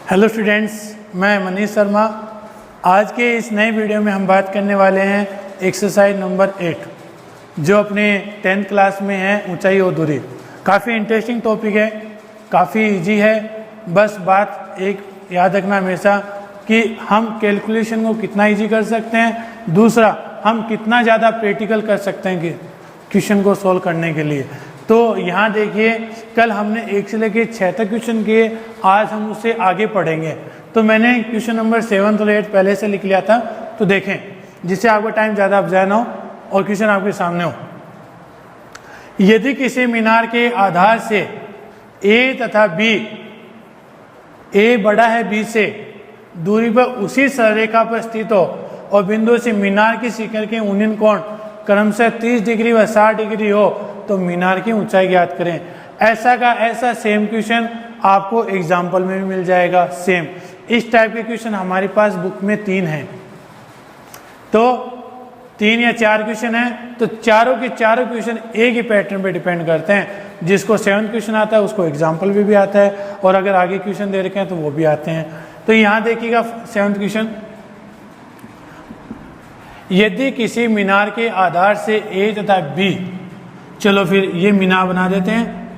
Hello students, मैं मनीष शर्मा। आज के इस नए वीडियो में हम बात करने वाले हैं एक्सरसाइज नंबर 8 जो अपने 10th क्लास में है, ऊंचाई और दूरी। काफ़ी इंटरेस्टिंग टॉपिक है, काफ़ी इजी है। बस बात एक याद रखना हमेशा कि हम कैलकुलेशन को कितना इजी कर सकते हैं, दूसरा हम कितना ज़्यादा प्रैक्टिकल कर सकते हैं कि क्वेश्चन को सॉल्व करने के लिए। तो यहाँ देखिए, कल हमने 1 से लेकर 6 तक क्वेश्चन किए, आज हम उससे आगे पढ़ेंगे। तो मैंने क्वेश्चन नंबर 7 और 8 पहले से लिख लिया था, तो देखें जिससे आपका टाइम ज़्यादा अफजाया ना हो और क्वेश्चन आपके सामने हो। यदि किसी मीनार के आधार से ए तथा बी, ए बड़ा है बी से, दूरी पर उसी सररेखा पर स्थित हो और बिंदु से मीनार की शिखर के उन्नयन कोण क्रमशः 30 डिग्री व 60 डिग्री हो तो मीनार की ऊंचाई ज्ञात करें। ऐसा का ऐसा सेम क्वेश्चन आपको एग्जाम्पल में भी मिल जाएगा। सेम इस टाइप के क्वेश्चन हमारे पास बुक में 3 हैं, तो 3 या 4 क्वेश्चन हैं, तो चारों के चारों क्वेश्चन एक ही पैटर्न पे डिपेंड करते हैं। जिसको 7th क्वेश्चन आता है उसको एग्जाम्पल भी आता है, और अगर आगे क्वेश्चन दे रखे हैं तो वो भी आते हैं। तो यहाँ देखिएगा 7th क्वेश्चन, यदि किसी मीनार के आधार से ए तथा बी, चलो फिर ये मीनार बना देते हैं,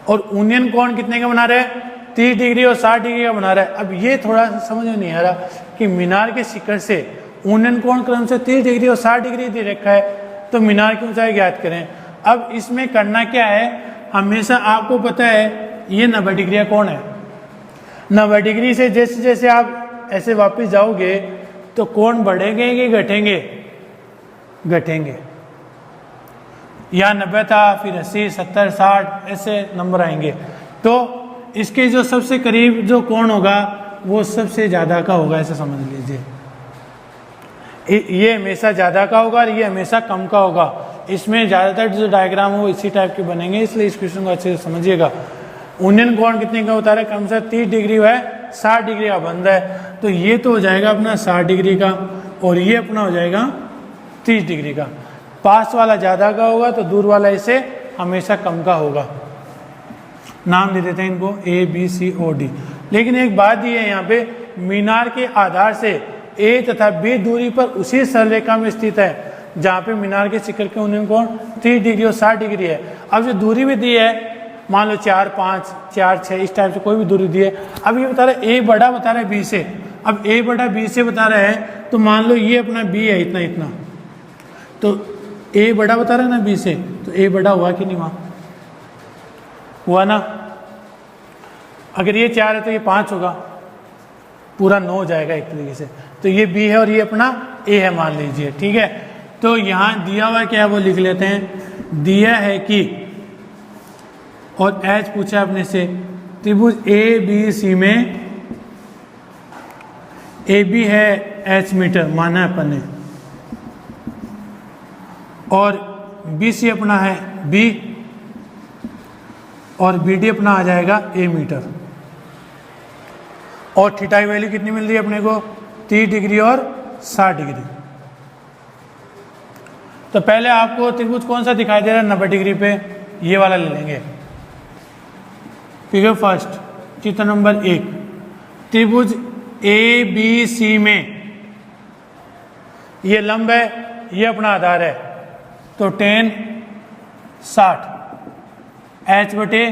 और उन्नयन कोण कितने का बना रहे हैं, 30 डिग्री और 60 डिग्री का बना रहा है। अब ये थोड़ा समझ में नहीं आ रहा कि मीनार के शिखर से उन्नयन कोण क्रम से 30 डिग्री और 60 डिग्री दे रखा है, तो मीनार की ऊंचाई ज्ञात करें। अब इसमें करना क्या है, हमेशा आपको पता है ये 90 डिग्री कौन है। 90 डिग्री से जैसे जैसे आप ऐसे वापस जाओगे तो कोण बढ़ेंगे कि घटेंगे, घटेंगे। यहाँ 90 था, फिर 80, 70, 60 ऐसे नंबर आएंगे। तो इसके जो सबसे करीब जो कोण होगा वो सबसे ज़्यादा का होगा, ऐसे समझ लीजिए। ये हमेशा ज़्यादा का होगा और ये हमेशा कम का होगा। इसमें ज़्यादातर जो डायग्राम हो इसी टाइप के बनेंगे, इसलिए इस क्वेश्चन को अच्छे से समझिएगा। उन्नयन कोण कितने का होता है, कम से 30 डिग्री है, 60 डिग्री का बंद है, तो ये तो हो जाएगा अपना 60 डिग्री का, और ये अपना हो जाएगा 30 डिग्री का। पास वाला ज़्यादा का होगा तो दूर वाला इसे हमेशा कम का होगा। नाम दे देते हैं इनको A B C O D. लेकिन एक बात ये है, यहाँ पे मीनार के आधार से ए तथा बी दूरी पर उसी सरलरेखा में स्थित है जहाँ पे मीनार के शिखर के उन्नयन कोण 30 डिग्री और 60 डिग्री है। अब जो दूरी भी दी है, मान लो 4, 5, 4, 6 इस टाइप से कोई भी दूरी दी है। अब ये बता रहा है ए बड़ा बता रहा है बी से, अब ए बड़ा बी से बता रहा है, तो मान लो ये अपना बी है इतना इतना, तो ए बड़ा बता रहा है ना बी से, तो ए बड़ा हुआ कि नहीं, वहाँ हुआ ना। अगर ये 4 है तो ये 5 होगा, पूरा 9 हो जाएगा एक तरीके से। तो ये बी है और ये अपना ए है मान लीजिए, ठीक है। तो यहाँ दिया हुआ क्या है वो लिख लेते हैं। दिया है कि, और एच पूछा अपने से, त्रिभुज ए बी सी में ए बी है एच मीटर माना है अपन ने, और बी सी अपना है बी, और बी डी अपना आ जाएगा ए मीटर, और थीटा की वैल्यू कितनी मिल रही है अपने को, 30 डिग्री और 60 डिग्री। तो पहले आपको त्रिभुज कौन सा दिखाई दे रहा है 90 डिग्री पे, ये वाला ले लेंगे। फिगर फर्स्ट, चित्र नंबर 1, त्रिभुज ए बी सी में ये लंब है, ये अपना आधार है, तो tan 60 h बटे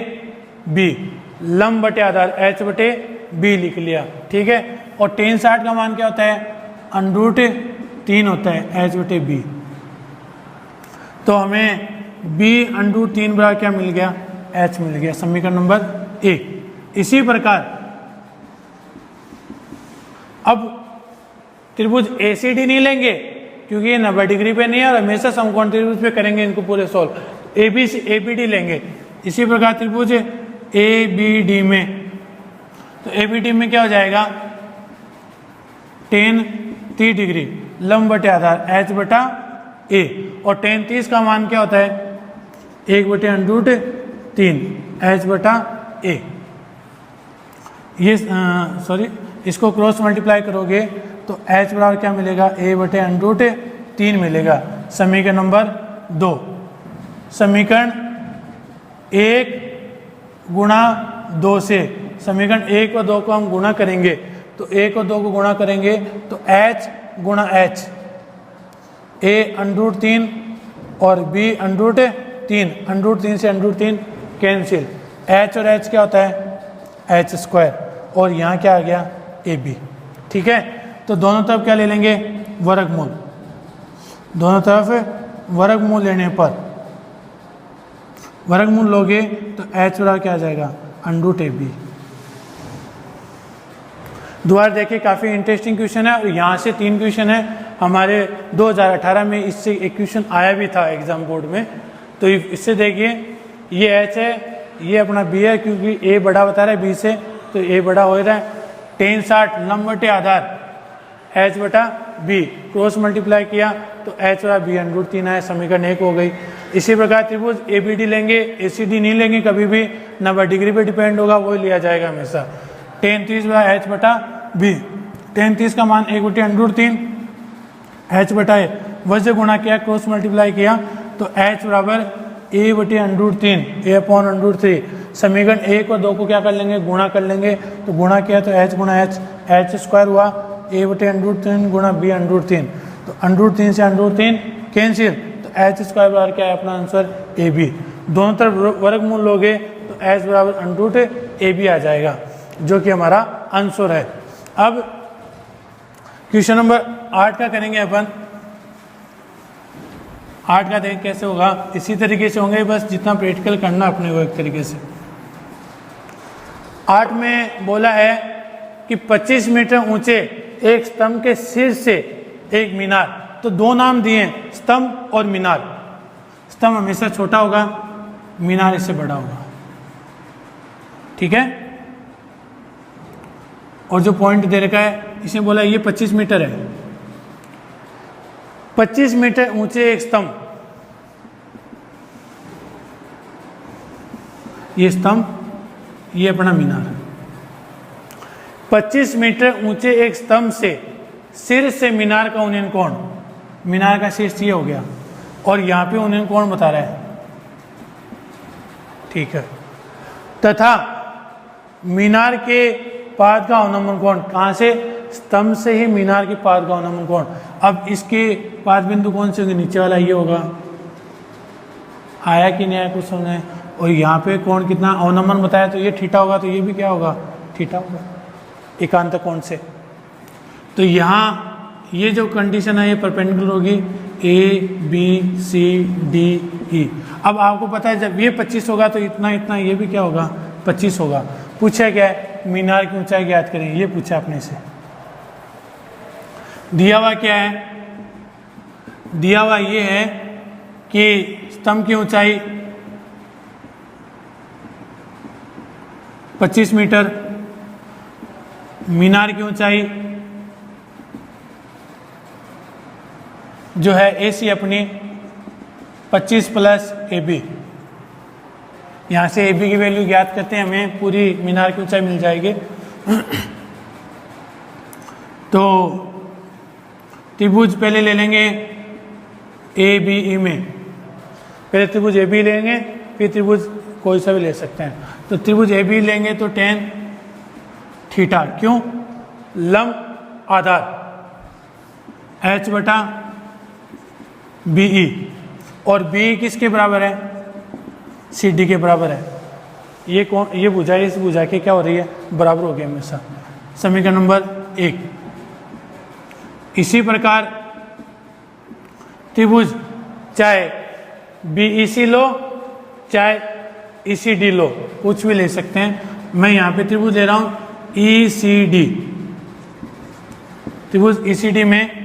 बी, लंब बटे आधार h बटे बी लिख लिया, ठीक है। और tan 60 का मान क्या होता है, √3 होता है h बटे बी। तो हमें b √3 बराबर क्या मिल गया, h मिल गया, समीकरण नंबर 1। इसी प्रकार अब त्रिभुज ACD नहीं लेंगे क्योंकि ये 90 डिग्री पे नहीं है, और हमेशा समकोण त्रिभुज पे करेंगे इनको पूरे सॉल्व। ABD लेंगे। इसी प्रकार त्रिभुज ABD में, तो ABD में क्या हो जाएगा, tan 30 डिग्री लंब बटे आधार h बटा a, और tan 30 का मान क्या होता है, 1 बटे √3 h बटा a। ये सॉरी, इसको क्रॉस मल्टीप्लाई करोगे तो h बराबर क्या मिलेगा, a बटे √3 मिलेगा। समीकरण नंबर 2, समीकरण 1 गुणा 2 से समीकरण 1 और 2 को हम गुणा करेंगे तो 1 और 2 को गुणा करेंगे तो h गुणा h, a √3 और b √3, √3 से √3 कैंसिल, h और h क्या होता है h², और यहाँ क्या आ गया ab। ठीक है, तो दोनों तरफ क्या ले लेंगे वर्गमूल, दोनों तरफ वर्गमूल लेने पर वर्गमूल लोगे तो h बराबर क्या आ जाएगा √ab। दोबारा देखिए काफ़ी इंटरेस्टिंग क्वेश्चन है और यहाँ से 3 क्वेश्चन है। हमारे 2018 में इससे एक क्वेश्चन आया भी था एग्जाम बोर्ड में। तो इससे देखिए ये h है, ये अपना b है, क्योंकि a बड़ा बता रहा है b से तो a बड़ा हो रहा है। tan 60 लंब बटे आधार h बटा b, क्रॉस मल्टीप्लाई किया तो h बटा b √3 है, समीकरण 1 हो गई। इसी प्रकार त्रिभुज ABD लेंगे, ACD नहीं लेंगे कभी भी, 90 डिग्री पे डिपेंड होगा, वही लिया जाएगा हमेशा। tan 30 बटा h बटा b, tan 30 का मान 1 बटे √3 h बटा a, वजह गुणा किया क्रॉस मल्टीप्लाई किया तो h बराबर a बटे √3 a अपॉन √3। समीकरण 1 और 2 को क्या कर लेंगे गुणा कर लेंगे, तो गुणा किया तो h गुणा h² हुआ, a बटे √3 गुणा b √3, तो √3 से √3 कैंसिल, तो h² बराबर क्या है अपना आंसर ab। दोनों तरफ वर्गमूल लोगे तो h बराबर √ab आ जाएगा, जो कि हमारा आंसर है। अब क्वेश्चन नंबर 8 का करेंगे अपन। 8 का देखें कैसे होगा, इसी तरीके से होंगे, बस जितना प्रैक्टिकल करना अपने को एक तरीके से। 8 में बोला है कि 25 मीटर ऊंचे एक स्तंभ के शीर्ष से एक मीनार, तो 2 नाम दिए स्तंभ और मीनार। स्तंभ हमेशा छोटा होगा, मीनार इससे बड़ा होगा। ठीक है, और जो पॉइंट दे रखा है इसने बोला ये 25 मीटर है। 25 मीटर ऊंचे एक स्तंभ, ये स्तंभ, ये अपना मीनार। 25 मीटर ऊंचे एक स्तंभ से शीर्ष से मीनार का उन्नयन कोण, मीनार का शीर्ष ये हो गया, और यहां पे उन्नयन कोण बता रहा है। ठीक है, तथा मीनार के पाद का अवनमन कोण, कहां से स्तंभ से ही मीनार के पाद का अवनमन कोण। अब इसके पाद बिंदु कौन से होंगे, नीचे वाला ये होगा, आया कि नहीं आया कुछ समझ। और यहाँ पे कोण कितना अवनमन बताया तो ये थीटा होगा, तो ये भी क्या होगा थीटा होगा एकांत कोण से। तो यहाँ ये जो कंडीशन है ये परपेंडिकुलर होगी ABCDE। अब आपको पता है जब ये 25 होगा तो इतना इतना ये भी क्या होगा 25 होगा। पूछा क्या है मीनार की ऊंचाई ज्ञात करें, ये पूछा अपने से। दिया हुआ क्या है, दिया हुआ ये है कि स्तंभ की ऊंचाई 25 मीटर, मीनार की ऊंचाई जो है AC अपनी 25 प्लस AB। यहाँ से AB की वैल्यू ज्ञात करते हैं, हमें पूरी मीनार की ऊंचाई मिल जाएगी। तो त्रिभुज पहले ले लेंगे ABE में, पहले त्रिभुज AB लेंगे, फिर त्रिभुज कोई सा भी ले सकते हैं। तो त्रिभुज AB लेंगे तो tan थीटा, क्यों लंब आधार H बटा BE, और BE किसके बराबर है CD के बराबर है। ये कौन, ये भुजा इस भुजा के क्या हो रही है बराबर हो गया हमेशा। समीकरण नंबर 1। इसी प्रकार त्रिभुज चाहे BEC लो चाहे ECD लो, कुछ भी ले सकते हैं। मैं यहाँ पे त्रिभुज ले रहा हूँ ECD। त्रिभुज ECD में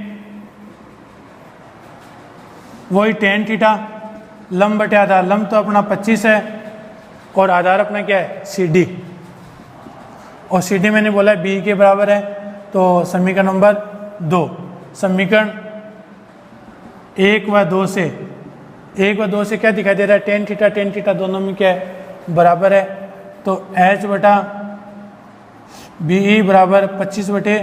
वही tan थीटा, लंब बटे आधार, लंब तो अपना 25 है और आधार अपना क्या है CD, और CD मैंने बोला है B के बराबर है। तो समीकरण नंबर 2, समीकरण 1 व 2 से, 1 व 2 से क्या दिखाई दे रहा है tan थीटा दोनों में क्या है बराबर है। तो H बटा BE बराबर 25 बटे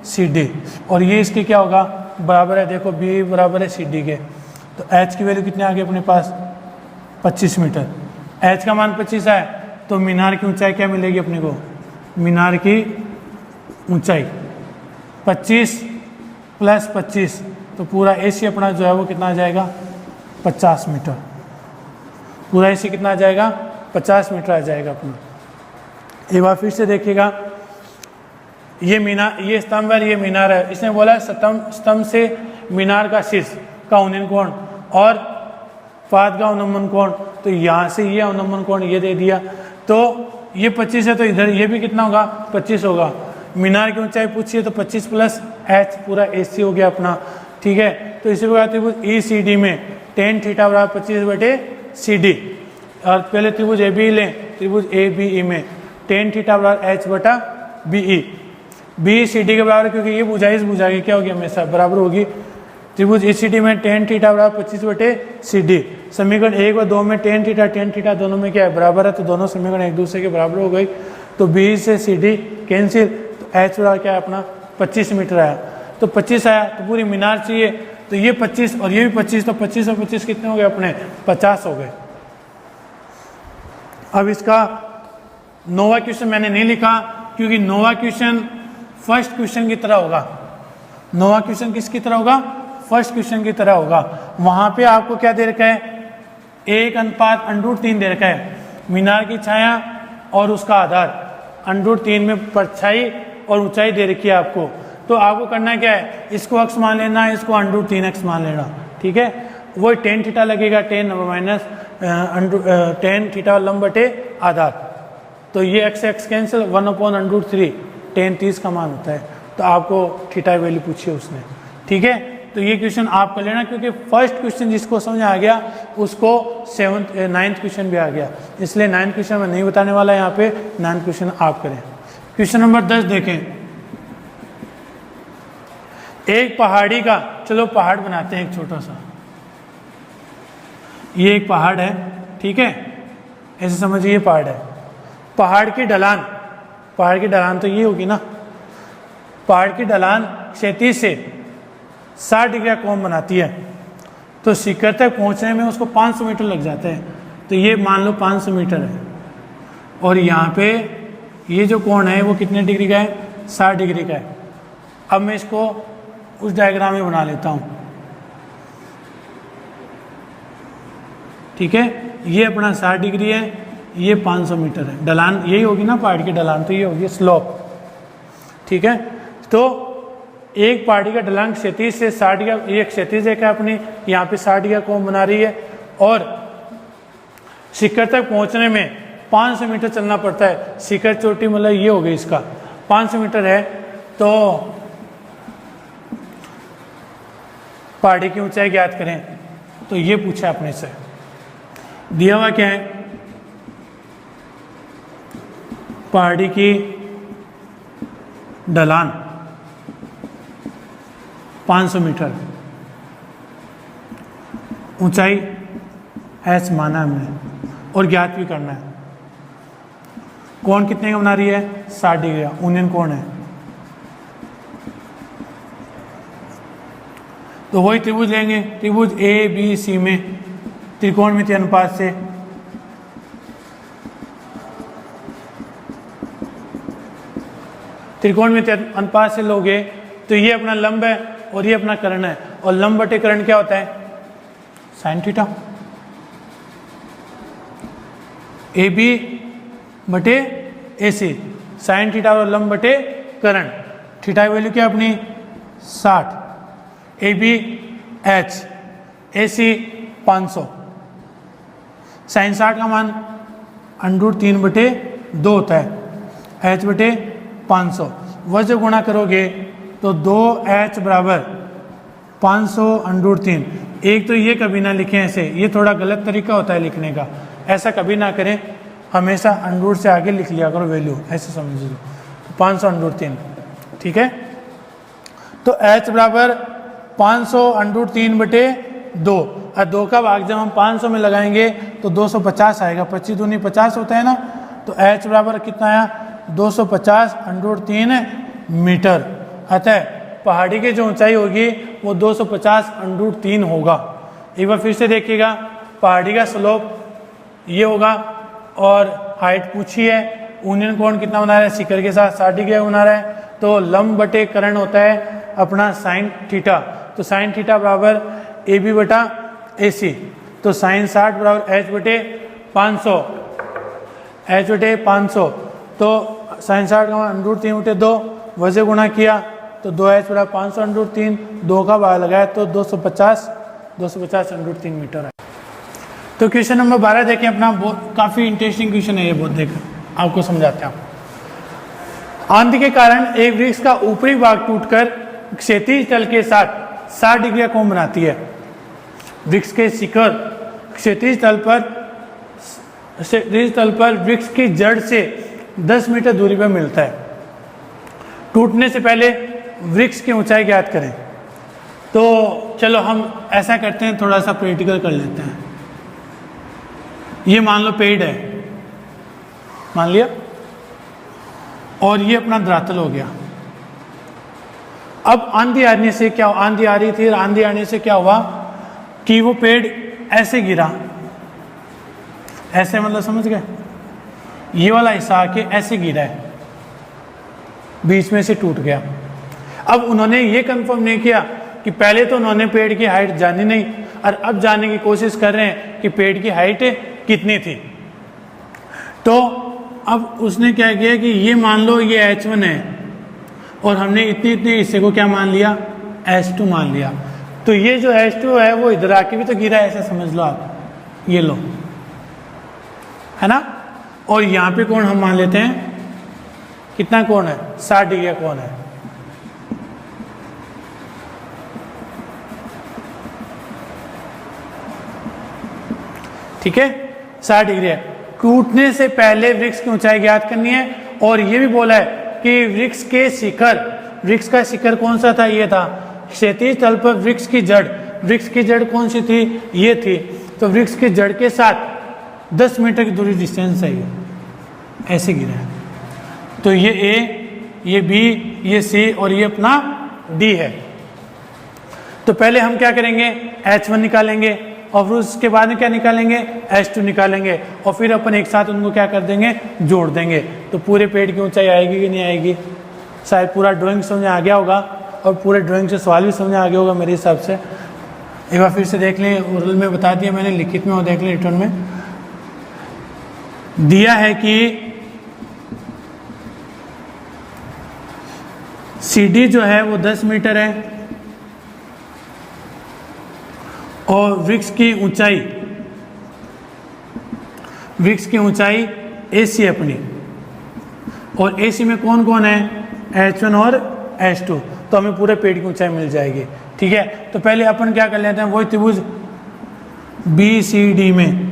CD, और ये इसके क्या होगा बराबर है, देखो BE बराबर है CD के। तो H की वैल्यू कितने आ गई अपने पास 25 मीटर। H का मान 25 है तो मीनार की ऊंचाई क्या मिलेगी अपने को, मीनार की ऊंचाई 25 + 25, तो पूरा एसी अपना जो है वो कितना आ जाएगा 50 मीटर। पूरा एसी कितना आ जाएगा 50 मीटर आ जाएगा अपना। एक बार फिर से देखिएगा, ये मीनार, ये स्तंभ है, ये मीनार है। इसने बोला स्तंभ से मीनार का शीर्ष का उन्नयन कोण और पाद का अवलंबन कोण, तो यहाँ से ये अवलंबन कोण ये दे दिया, तो ये 25 है, तो इधर ये भी कितना होगा 25 होगा। मीनार की ऊंचाई पूछिए तो 25 + h पूरा AC हो गया अपना, ठीक है। तो इसी प्रकार त्रिभुज ECD में tan θ = 25/CD, और पहले त्रिभुज ABE लें, त्रिभुज ABE में tan θ = h/BE, BCD के बराबर, क्योंकि ये भुजा इस भुजा की क्या होगी हमेशा बराबर होगी। त्रिभुज ECD में tan θ = 25/CD। समीकरण 1 और 2 में tan θ दोनों में क्या है बराबर है, तो दोनों समीकरण एक दूसरे के बराबर हो गई। तो BE से CD कैंसिल, तो h बराबर क्या है अपना 25 मीटर आया। तो 25 आया, तो पूरी मीनार चाहिए, तो ये 25 और ये भी 25, तो 25 और 25 कितने हो गए अपने 50 हो गए। अब इसका नोवा क्वेश्चन मैंने नहीं लिखा, क्योंकि नोवा क्वेश्चन फर्स्ट क्वेश्चन की तरह होगा। नोवा क्वेश्चन किसकी तरह होगा, फर्स्ट क्वेश्चन की तरह होगा। वहां पे आपको क्या दे रखा है, 1:√3 दे रखा है, मीनार की छाया और उसका आधार, √3 में परछाई और ऊंचाई दे रखी है आपको। तो आपको करना क्या है, इसको अक्ष मान लेना है, इसको √3x मान लेना, ठीक है। वो tan θ लगेगा, tan θ लंब बटे आधार, तो ये x कैंसिल, 1/√3, tan 30 का मान होता है। तो आपको थीटा वैल्यू पूछी है उसने, ठीक है। तो ये क्वेश्चन आप कर लेना, क्योंकि फर्स्ट क्वेश्चन जिसको समझ आ गया उसको 9th क्वेश्चन भी आ गया, इसलिए 9th क्वेश्चन मैं नहीं बताने वाला यहाँ पे, 9th क्वेश्चन आप करें। क्वेश्चन नंबर 10 देखें, एक पहाड़ी का, चलो पहाड़ बनाते हैं एक छोटा सा, ये एक पहाड़ है, ठीक है, ऐसे समझिए ये पहाड़ है। पहाड़ की ढलान, पहाड़ की ढलान तो ये होगी ना, पहाड़ की ढलान क्षैतिज से 60 डिग्री का कोण बनाती है, तो शिखर तक पहुंचने में उसको 500 मीटर लग जाते हैं। तो ये मान लो 500 मीटर है, और यहाँ पे ये जो कोण है वो कितने डिग्री का है, 60 डिग्री का है। अब मैं इसको उस डायग्राम में बना लेता हूँ, ठीक है। ये अपना 60 डिग्री है, ये 500 मीटर है, ढलान यही होगी ना पहाड़ की ढलान, तो ये होगी स्लोप, ठीक है। तो एक पहाड़ी का ढलान क्षैतिज से 60 डिग्री, ये क्षैतिज रेखा अपनी यहाँ पे 60 डिग्री का कोण बना रही है, और शिखर तक पहुँचने में 500 मीटर चलना पड़ता है। शिखर चोटी मतलब ये हो गई इसका 500 मीटर है, तो पहाड़ी की ऊंचाई ज्ञात करें। तो ये पूछा अपने से, दिया हुआ क्या है, पहाड़ी की ढलान 500 मीटर, ऊंचाई h माना हमने, और ज्ञात भी करना है। कोण कितने का बना रही है, 60 डिग्री का उन्नयन कोण है। तो वही त्रिभुज लेंगे, त्रिभुज ABC में त्रिकोणमितीय अनुपात से त्रिकोणमितीय अनुपात से लोगे, तो ये अपना लंब है और ये अपना कर्ण है, और लंब बटे कर्ण क्या होता है, sin थीटा। AB बटे AC, sin थीटा और लंब बटे कर्ण, थीटा की वैल्यू क्या अपनी 60, AB H, AC 500, sin 60 का मान √3/2 होता है, H बटे 500, वह जब गुणा करोगे तो 2H बराबर 500 √3। एक तो ये कभी ना लिखें ऐसे, ये थोड़ा गलत तरीका होता है लिखने का, ऐसा कभी ना करें, हमेशा √ से आगे लिख लिया करो वैल्यू, ऐसे समझ लो। 500 √3, ठीक है। तो H बराबर 500 √3/2, और 2 का भाग जब हम 500 में लगाएंगे तो 250 आएगा, 25 दूनी 50 होता है ना, तो H बराबर कितना आया 250 √3 मीटर। अतः पहाड़ी की जो ऊंचाई होगी वो 250 √3 होगा। एक बार फिर से देखिएगा, पहाड़ी का स्लोप ये होगा और हाइट पूछी है, यूनियन कोण कितना बना रहा है, शिखर के साथ 60 डिग्री बना रहा है, तो लंब बटे कर्ण होता है अपना साइन थीटा। तो साइन थीटा बराबर ए बी बटा ए सी, तो साइन 60 बराबर एच बटे 500, एच बटे 500, तो साइन 60 का मान √3 बटे 2, वजह गुणा किया तो 2h बराबर 500 √3, 2 का भाग लगाया तो 250 √3 मीटर है। तो क्वेश्चन नंबर 12 देखें अपना, बहुत काफ़ी इंटरेस्टिंग क्वेश्चन है ये, बहुत देख आपको समझाते हैं। आंधी के कारण एक वृक्ष का ऊपरी भाग टूटकर क्षैतिज तल के साथ 60 डिग्री का कोण बनाती है। वृक्ष के शिखर क्षैतिज तल पर वृक्ष की जड़ से 10 मीटर दूरी पर मिलता है। टूटने से पहले वृक्ष की ऊंचाई ज्ञात करें। तो चलो हम ऐसा करते हैं, थोड़ा सा प्रैक्टिकल कर लेते हैं। ये मान लो पेड़ है, मान लिया, और ये अपना धरातल हो गया। अब आंधी आने से क्या, आंधी आ रही थी, आंधी आने से क्या हुआ कि वो पेड़ ऐसे गिरा, ऐसे मतलब समझ गए, ये वाला हिस्सा आके ऐसे गिरा है, बीच में से टूट गया। अब उन्होंने ये कंफर्म नहीं किया कि पहले तो उन्होंने पेड़ की हाइट जानी नहीं, और अब जानने की कोशिश कर रहे हैं कि पेड़ की हाइट कितनी थी। तो अब उसने क्या किया कि ये मान लो ये H1 है, और हमने इतने इतने हिस्से को क्या मान लिया, H2 मान लिया। तो ये जो H2 है वो इधर आके भी तो गिरा है, ऐसा समझ लो आप, ये लो, है ना। और यहाँ पे कोण हम मान लेते हैं, कितना कोण है, 60 डिग्री का कोण है। ठीक है, 60 डिग्री है। टूटने से पहले वृक्ष की ऊंचाई ज्ञात करनी है, और ये भी बोला है कि वृक्ष के शिखर, वृक्ष का शिखर कौन सा था, ये था। क्षैतिज तल पर वृक्ष की जड़ कौन सी थी, ये थी। तो वृक्ष की जड़ के साथ 10 मीटर की दूरी डिस्टेंस है, ये ऐसे गिरा है। तो ये A, ये B, ये C और ये अपना D है। तो पहले हम क्या करेंगे, H1 निकालेंगे, और फिर उसके बाद में क्या निकालेंगे, H2 निकालेंगे, और फिर अपन एक साथ उनको क्या कर देंगे, जोड़ देंगे। तो पूरे पेड़ की ऊंचाई आएगी कि नहीं आएगी। शायद पूरा ड्राइंग समझ में आ गया होगा, और पूरे ड्राइंग से सवाल भी समझ में आ गया होगा मेरे हिसाब से। एक बार फिर से देख लें, ओरल में बता दिया मैंने, लिखित में वो देख लें, रिटर्न में दिया है कि CD जो है वो 10 मीटर है, और वृक्ष की ऊंचाई AC है अपनी, और AC में कौन कौन है, H1 और H2। तो हमें पूरे पेड़ की ऊंचाई मिल जाएगी। ठीक है, तो पहले अपन क्या कर लेते हैं, वही त्रिभुज BCD में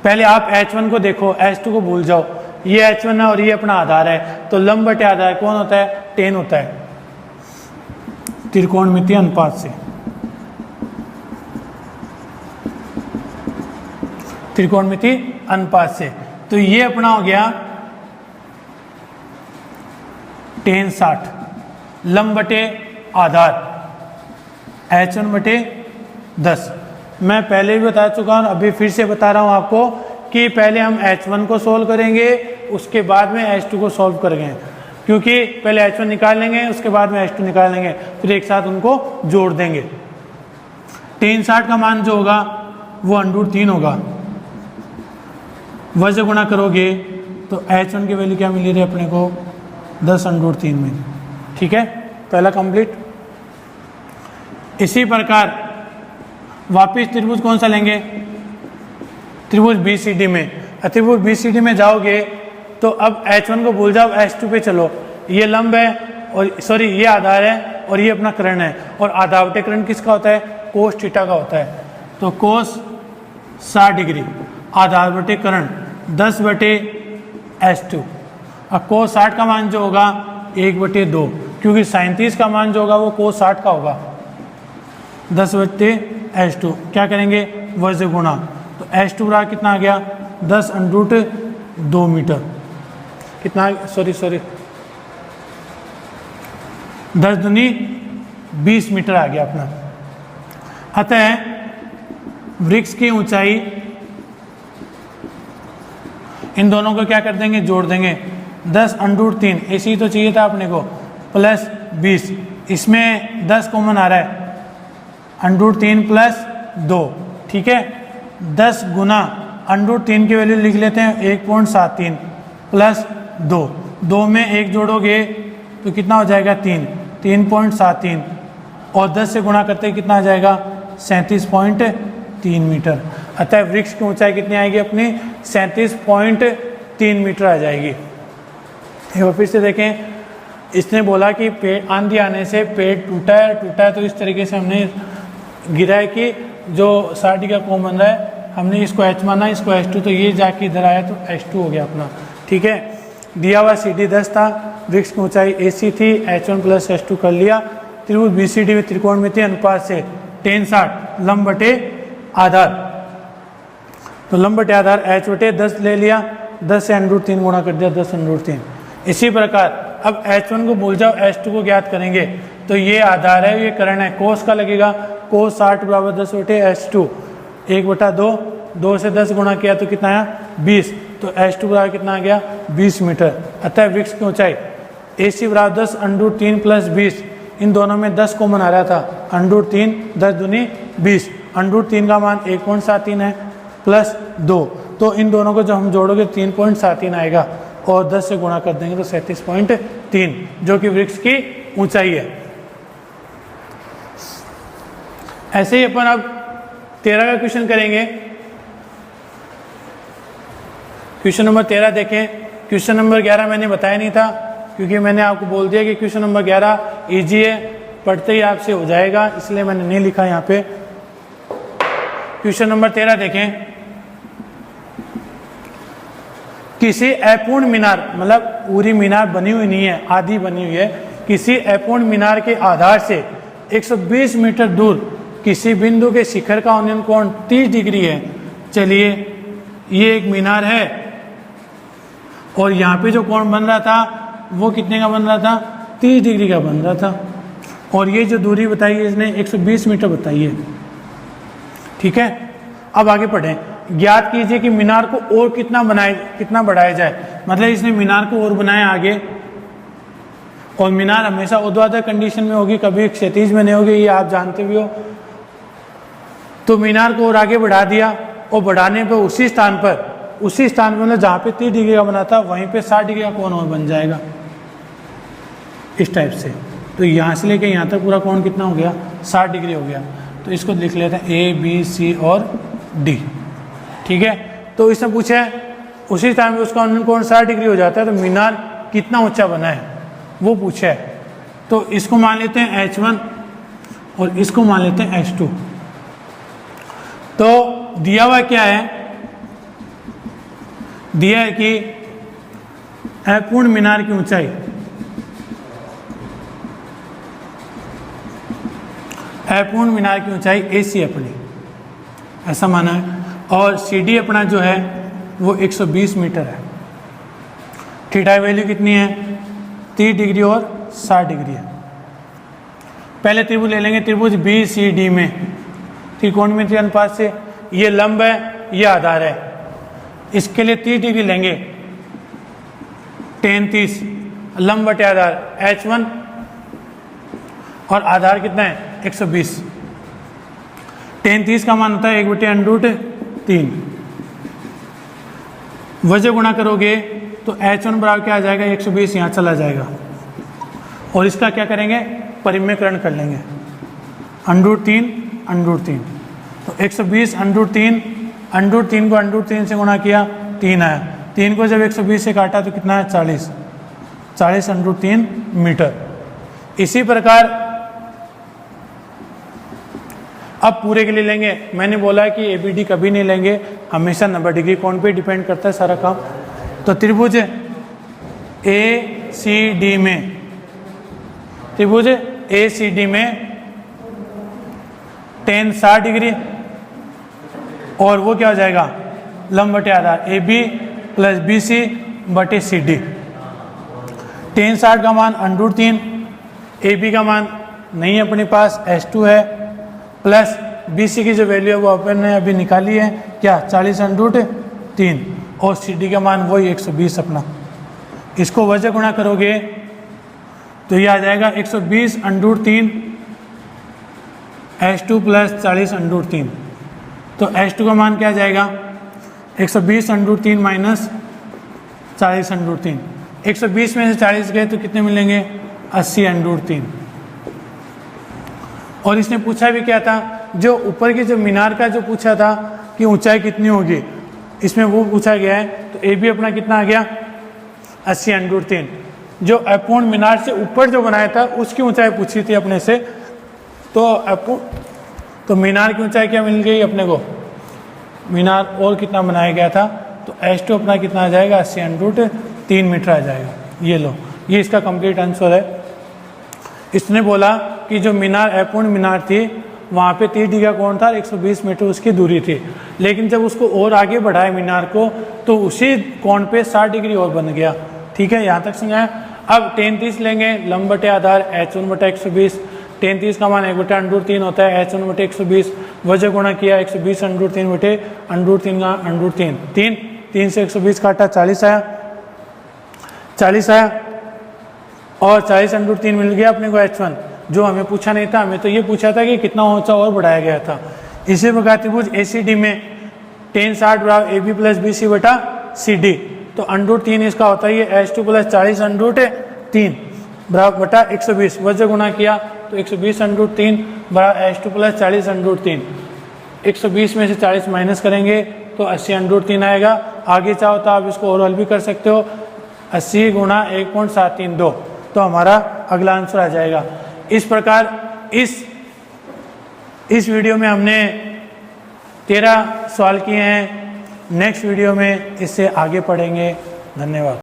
पहले आप H1 को देखो, H2 को भूल जाओ। ये H1 है और ये अपना आधार है, तो लंब बटे आधार कौन होता है, tan होता है, त्रिकोणमितीय अनुपात से। त्रिकोणमितीय अनुपात से, तो ये अपना हो गया tan 60, लंब बटे आधार H1 बटे 10। मैं पहले भी बता चुका हूँ, अभी फिर से बता रहा हूँ आपको कि पहले हम H1 को सोल्व करेंगे, उसके बाद में H2 को सोल्व करेंगे, क्योंकि पहले H1 निकाल लेंगे, उसके बाद में H2 निकाल लेंगे, फिर एक साथ उनको जोड़ देंगे। tan 60 का मान जो होगा वो √3 होगा, वजह गुणा करोगे तो H1 की वैल्यू क्या मिली रही अपने को, 10 √3 में। ठीक है, पहला कंप्लीट। इसी प्रकार वापिस त्रिभुज कौन सा लेंगे, त्रिभुज BCD में। त्रिभुज BCD में जाओगे तो अब H1 को भूल जाओ, H2 पे चलो। ये लंब है, और सॉरी ये आधार है, और ये अपना कर्ण है, और आधा बटे कर्ण किसका होता है, कोस थीटा का होता है। तो कोस 60 डिग्री, आधार बटे कर्ण 10 बटे H2। अब कोस 60 का मान जो होगा 1/2, क्योंकि 37 का मान जो होगा वो कोस 60 का होगा, 10 बटे H2। क्या करेंगे, वज्र गुणा, तो H2 बराबर कितना आ गया, 10 √2 मीटर। कितना, सॉरी 10 दूनी 20 मीटर आ गया अपना। अतः वृक्ष की ऊंचाई इन दोनों को क्या कर देंगे, जोड़ देंगे। 10√3 ऐसे ही तो चाहिए था अपने को, प्लस 20, इसमें 10 कॉमन आ रहा है, √3 प्लस 2, ठीक है। 10 गुना √3 की वैल्यू लिख लेते हैं 1.73 प्लस 2, 2 में 1 जोड़ोगे तो कितना हो जाएगा 3, 3.73 और 10 से गुणा करते कितना आ जाएगा 37.3 मीटर। अतः वृक्ष की ऊंचाई कितनी आएगी अपनी 37.3 मीटर आ जाएगी। एक बार फिर से देखें, इसने बोला कि पेड़ आंधी आने से पेड़ टूटा है तो इस तरीके से हमने गिरा है कि जो 60 का कोण बन रहा है, हमने इसको H माना, इसको H2, तो ये जाके इधर आया तो H2 हो गया अपना, ठीक है। दिया हुआ CD 10 था, वृक्ष की ऊंचाई AC थी, H1 प्लस H2 कर लिया। त्रिभुज BCD में त्रिकोण में थे अनुपात से tan 60 लंब बटे आधार, तो लंब बटे आधार H बटे 10 ले लिया, 10 से √3 गुणा कर दिया 10√3। इसी प्रकार अब H1 को भूल जाओ, H2 को ज्ञात करेंगे तो ये आधार है, ये करण है, कोस का लगेगा, कोस 60 बराबर 10 बटे H2, 1/2, 2 से 10 गुणा किया तो कितना आया 20, तो H2 बराबर कितना आ गया 20 मीटर। अतः वृक्ष की ऊंचाई AC बराबर 10 √3 प्लस 20, इन दोनों में 10 कॉमन आ रहा था, √3 10 दूनी 20, √3 का मान 1.73 है प्लस 2, तो इन दोनों को जो हम जोड़ोगे 3.73 आएगा और 10 से गुणा कर देंगे तो 37.3, जो कि वृक्ष की ऊंचाई है। ऐसे ही अपन अब 13 का क्वेश्चन करेंगे। क्वेश्चन नंबर 13 देखें। क्वेश्चन नंबर 11 मैंने बताया नहीं था क्योंकि मैंने आपको बोल दिया कि क्वेश्चन नंबर 11 इजी है, पढ़ते ही आपसे हो जाएगा, इसलिए मैंने नहीं लिखा यहाँ पे। क्वेश्चन नंबर 13 देखें। किसी अपूर्ण मीनार, मतलब पूरी मीनार बनी हुई नहीं है, आधी बनी हुई है, किसी अपूर्ण मीनार के आधार से 120 मीटर दूर किसी बिंदु के शिखर का उन्नयन कोण 30 डिग्री है। चलिए, ये एक मीनार है और यहाँ पे जो कोण बन रहा था वो कितने का बन रहा था 30 डिग्री का बन रहा था, और ये जो दूरी बताई है इसने 120 मीटर बताई है, ठीक है। अब आगे पढ़ें। ज्ञात कीजिए कि मीनार को और कितना बढ़ाया जाए, मतलब इसने मीनार को और बनाया आगे, और मीनार हमेशा ऊर्ध्वाधर कंडीशन में होगी, कभी क्षैतिज में नहीं होगी, ये आप जानते भी हो। तो मीनार को और आगे बढ़ा दिया, और बढ़ाने पर उसी स्थान पर मतलब जहाँ पे 30 डिग्री का बना था वहीं पे 60 डिग्री का कोण और बन जाएगा इस टाइप से। तो यहाँ से लेके यहाँ तक पूरा कोण कितना हो गया 60 डिग्री हो गया। तो इसको लिख लेते हैं A, B, C और D, ठीक है। तो इसने पूछा है उसी टाइम पे उसका उन्नयन कोण 60 डिग्री हो जाता है, तो मीनार कितना ऊंचा बना है वो पूछा है। तो इसको मान लेते हैं H1 और इसको मान लेते हैं H2। तो दिया हुआ क्या है, दिया है कि अपूर्ण मीनार की ऊंचाई AC अपनी, ऐसा माना है, और CD अपना जो है वो 120 मीटर है। थीटा वैल्यू कितनी है 30 डिग्री और 60 डिग्री है। पहले त्रिभुज ले लेंगे, त्रिभुज BCD में त्रिकोणमितीय अनुपात से ये लंब है, ये आधार है, इसके लिए 30 डिग्री लेंगे, tan 30 लंब बटे आधार H1 और आधार कितना है 120। tan 30 का मान होता है 1/√3, वजह गुणा करोगे तो H1 बराबर क्या आ जाएगा 120, यहाँ चला जाएगा, और इसका क्या करेंगे परिमेयकरण कर लेंगे, √3 तो 120 √3 को √3 से गुणा किया 3 आया, 3 को जब 120 से काटा तो कितना है 40 √3 मीटर। इसी प्रकार अब पूरे के लिए लेंगे, मैंने बोला है कि ABD कभी नहीं लेंगे, हमेशा 90 डिग्री कोण पे डिपेंड करता है सारा काम। तो त्रिभुज ACD में tan 60 डिग्री, और वो क्या हो जाएगा लंब बटे आधार AB प्लस BC बटे CD। tan 60 का मान √3, AB का मान नहीं है अपने पास, H2 है, प्लस BC की जो वैल्यू है वो अपन ने अभी निकाली है क्या 40 √3, और सी डी का मान वही 120 अपना। इसको वजह गुणा करोगे तो ये आ जाएगा 120/3 H2 प्लस 40/3। तो H2 का मान क्या आ जाएगा 120/3 माइनस 40/3। 120 में से 40 गए तो कितने मिलेंगे 80/3। और इसने पूछा भी क्या था, जो ऊपर की जो मीनार का जो पूछा था कि ऊंचाई कितनी होगी, इसमें वो पूछा गया है। तो ए भी अपना कितना आ गया 80/3। जो अपूर्ण मीनार से ऊपर जो बनाया था उसकी ऊंचाई पूछी थी अपने से, तो मीनार की ऊंचाई क्या मिल गई अपने को, मीनार और कितना बनाया गया था, तो H2 अपना कितना आ जाएगा 80/3 मीटर आ जाएगा। ये लो, ये इसका कंप्लीट आंसर है। इसने बोला कि जो मीनार अपूर्ण मीनार थी वहाँ पे 30 डिग्री का कोण था, 120 मीटर उसकी दूरी थी, लेकिन जब उसको और आगे बढ़ाया मीनार को तो उसी कोण पे 60 डिग्री और बन गया। ठीक है, यहाँ तक समझाया। अब tan 30 लेंगे, लंब बटे आधार H1/120। tan 30 का मान 1/√3 होता है, H1/120 वजह गुणा किया 120/3 बटे √3 का √3। 3 से 120 काटा 40 आया, 40 आया और 40/3 मिल गया अपने को H1, जो हमें पूछा नहीं था। हमें तो ये पूछा था कि कितना ऊंचा और बढ़ाया गया था। इसी प्रकार त्रिभुज ACD में tan 60 बराबर AB प्लस BC बटा CD, तो √3 इसका होता है ये H2 प्लस 40/3 बराबर बटा 120 वजह गुणा किया तो 120/3 बराबर H2 प्लस 40/3। 120 में से 40 माइनस करेंगे तो 80/3 आएगा। आगे चाहो तो आप इसको और हल भी कर सकते हो, 80 गुणा 1.732, तो हमारा अगला आंसर आ जाएगा। इस प्रकार इस वीडियो में हमने 13 सवाल किए हैं। नेक्स्ट वीडियो में इससे आगे पढ़ेंगे। धन्यवाद।